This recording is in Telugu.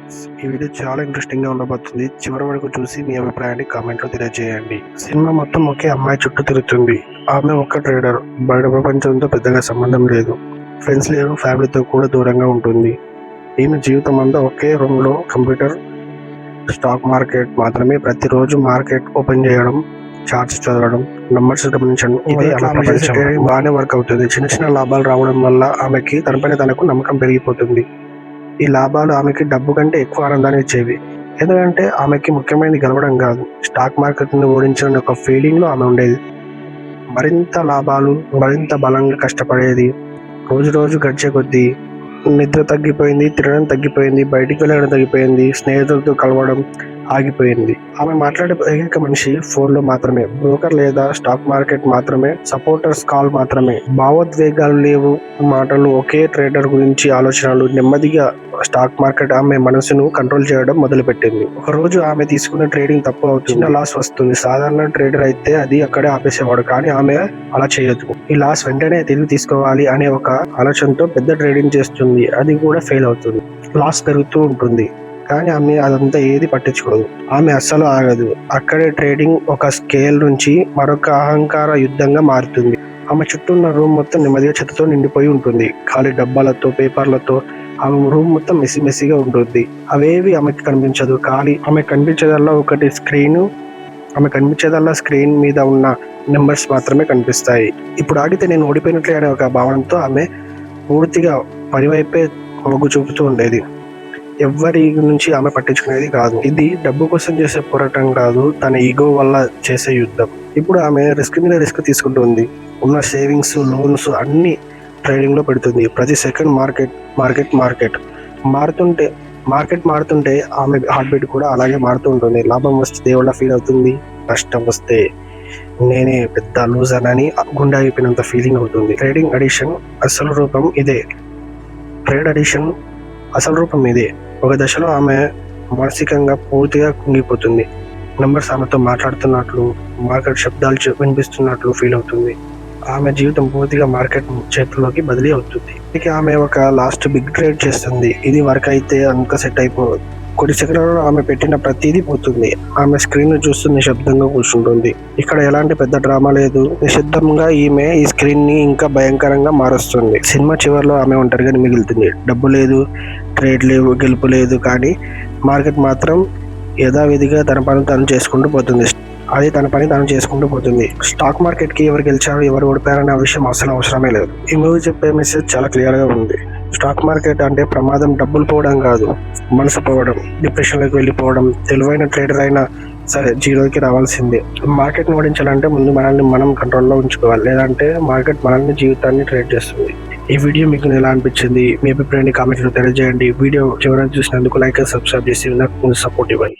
ఫ్రెండ్స్, ఈ వీడియో చాలా ఇంట్రెస్టింగ్ గా ఉండబోతుంది. చివరి వరకు చూసి మీ అభిప్రాయాన్ని కామెంట్ లో తెలియజేయండి. సినిమా మొత్తం ఒకే అమ్మాయి చుట్టూ తిరుగుతుంది. ఆమె ఒక్క ట్రేడర్. బయట ప్రపంచంతో పెద్దగా సంబంధం లేదు. ఫ్రెండ్స్ లేరు, ఫ్యామిలీతో కూడా దూరంగా ఉంటుంది. ఈమె జీవితం అంతా ఒకే రూమ్ లో కంప్యూటర్, స్టాక్ మార్కెట్ మాత్రమే. ప్రతిరోజు మార్కెట్ ఓపెన్ చేయడం, చార్ట్స్ చదవడం, నంబర్స్ గమనించడం, ఇదే బాగానే వర్క్ అవుతుంది. చిన్న చిన్న లాభాలు రావడం వల్ల ఆమెకి తనపైన తనకు నమ్మకం పెరిగిపోతుంది. ఈ లాభాలు ఆమెకి డబ్బు కంటే ఎక్కువ ఆనందాన్ని ఇచ్చేవి. ఎందుకంటే ఆమెకి ముఖ్యమైనది గెలవడం కాదు, స్టాక్ మార్కెట్ని ఓడించిన ఒక ఫీలింగ్లో ఆమె ఉండేది. మరింత లాభాలు, మరింత బలంగా కష్టపడేది. రోజు రోజు గడిచే కొద్దీ నిద్ర తగ్గిపోయింది, తినడం తగ్గిపోయింది, బయటికి వెళ్ళడం తగ్గిపోయింది, స్నేహితులతో కలవడం ఆగిపోయింది. ఆమె మాట్లాడే ఏకైక మనిషి ఫోన్లో మాత్రమే, బ్రోకర్ లేదా స్టాక్ మార్కెట్ మాత్రమే, సపోర్టర్స్ కాల్ మాత్రమే. భావోద్వేగాలు లేవు, మాటలు. ఒకే ట్రేడర్ గురించి ఆలోచనలు. నెమ్మదిగా స్టాక్ మార్కెట్ ఆమె మనసును కంట్రోల్ చేయడం మొదలుపెట్టింది. ఒక రోజు ఆమె తీసుకున్న ట్రేడింగ్ తప్పు అవుతుంది, చిన్న లాస్ వస్తుంది. సాధారణ ట్రేడర్ అయితే అది అక్కడే ఆపేసేవాడు, కానీ ఆమె అలా చేయదు. ఈ లాస్ వెంటనే తిరిగి తీసుకోవాలి అనే ఒక ఆలోచనతో పెద్ద ట్రేడింగ్ చేస్తుంది. అది కూడా ఫెయిల్ అవుతుంది, లాస్ పెరుగుతూ ఉంటుంది. కానీ ఆమె అదంతా ఏది పట్టించుకోదు. ఆమె అస్సలు ఆగదు. అక్కడే ట్రేడింగ్ ఒక స్కేల్ నుంచి మరొక అహంకార యుద్ధంగా మారుతుంది. ఆమె చుట్టూ ఉన్న రూమ్ మొత్తం నెమ్మదిగా చెత్తతో నిండిపోయి ఉంటుంది. ఖాళీ డబ్బాలతో, పేపర్లతో. ఆమె రూమ్ మొత్తం మెస్సీగా ఉంటుంది. అవేవి ఆమెకి కనిపించదు. ఖాళీ ఆమె కనిపించేదల్లా ఒకటి స్క్రీన్. ఆమె కనిపించేదల్లా స్క్రీన్ మీద ఉన్న నెంబర్స్ మాత్రమే కనిపిస్తాయి. ఇప్పుడు ఆగితే నేను ఓడిపోయినట్లే అనే ఒక భావనతో ఆమె పూర్తిగా పనివైపే మొగ్గు చూపుతూ ఉండేది. ఎవరి నుంచి ఆమె పట్టించుకునేది కాదు. ఇది డబ్బు కోసం చేసే పోరాటం కాదు, తన ఈగో వల్ల చేసే యుద్ధం. ఇప్పుడు ఆమె రిస్క్ మీద రిస్క్ తీసుకుంటుంది. ఉన్న సేవింగ్స్, లోన్స్ అన్ని ట్రేడింగ్ లో పెడుతుంది. ప్రతి సెకండ్ మార్కెట్ మారుతుంటే ఆమె హార్ట్ బీట్ కూడా అలాగే మారుతూ ఉంటుంది. లాభం వస్తే దేవుళ్ళ ఫీల్ అవుతుంది, నష్టం వస్తే నేనే పెద్ద లూజర్ అని గుండె అయిపోయినంత ఫీలింగ్ అవుతుంది. ట్రేడింగ్ అడిక్షన్ అసలు రూపం ఇదే. ఒక దశలో ఆమె మానసికంగా పూర్తిగా కుంగిపోతుంది. నెంబర్స్ ఆమెతో మాట్లాడుతున్నట్లు, మార్కెట్ శబ్దాలు వినిపిస్తున్నట్లు ఫీల్ అవుతుంది. ఆమె జీవితం పూర్తిగా మార్కెట్ చేతుల్లోకి బదిలీ అవుతుంది. ఇక ఆమె ఒక లాస్ట్ బిగ్ ట్రేడ్ చేస్తుంది. ఇది వర్క్ అయితే అంతా సెట్ అయిపోదు. కొన్ని సెకండ్లలో ఆమె పెట్టిన ప్రతిదీ పోతుంది. ఆమె స్క్రీన్ చూస్తూ నిశ్శబ్దంగా కూర్చుంటుంది. ఇక్కడ ఎలాంటి పెద్ద డ్రామా లేదు. నిశ్శబ్దంగా ఈమె ఈ స్క్రీన్ ని ఇంకా భయంకరంగా మారుస్తుంది. సినిమా చివరిలో ఆమె ఒంటరిగా మిగులుతుంది. డబ్బు లేదు, ట్రేడ్ లేవు, గెలుపు లేదు. కానీ మార్కెట్ మాత్రం యథావిధిగా తన పని తాను చేసుకుంటూ పోతుంది. స్టాక్ మార్కెట్ కి ఎవరు గెలిచారు, ఎవరు ఓడిపోయారనే విషయం అసలు అవసరమే లేదు. ఈ మూవీ చెప్పే మెసేజ్ చాలా క్లియర్ గా ఉంది. స్టాక్ మార్కెట్ అంటే ప్రమాదం డబ్బులు పోవడం కాదు, మనసు పోవడం, డిప్రెషన్లోకి వెళ్ళిపోవడం. తెలివైన ట్రేడర్ అయినా సరే జీరోకి రావాల్సిందే. మార్కెట్ని ఓడించాలంటే ముందు మనల్ని మనం కంట్రోల్లో ఉంచుకోవాలి, లేదంటే మార్కెట్ మనల్ని జీవితాన్ని ట్రేడ్ చేస్తుంది. ఈ వీడియో మీకు ఎలా అనిపించింది? మీ అభిప్రాయాన్ని కామెంట్లో తెలియజేయండి. వీడియో చివరికి చూసినందుకు లైక్ అండ్ సబ్స్క్రైబ్ చేసి నాకు సపోర్ట్ ఇవ్వండి.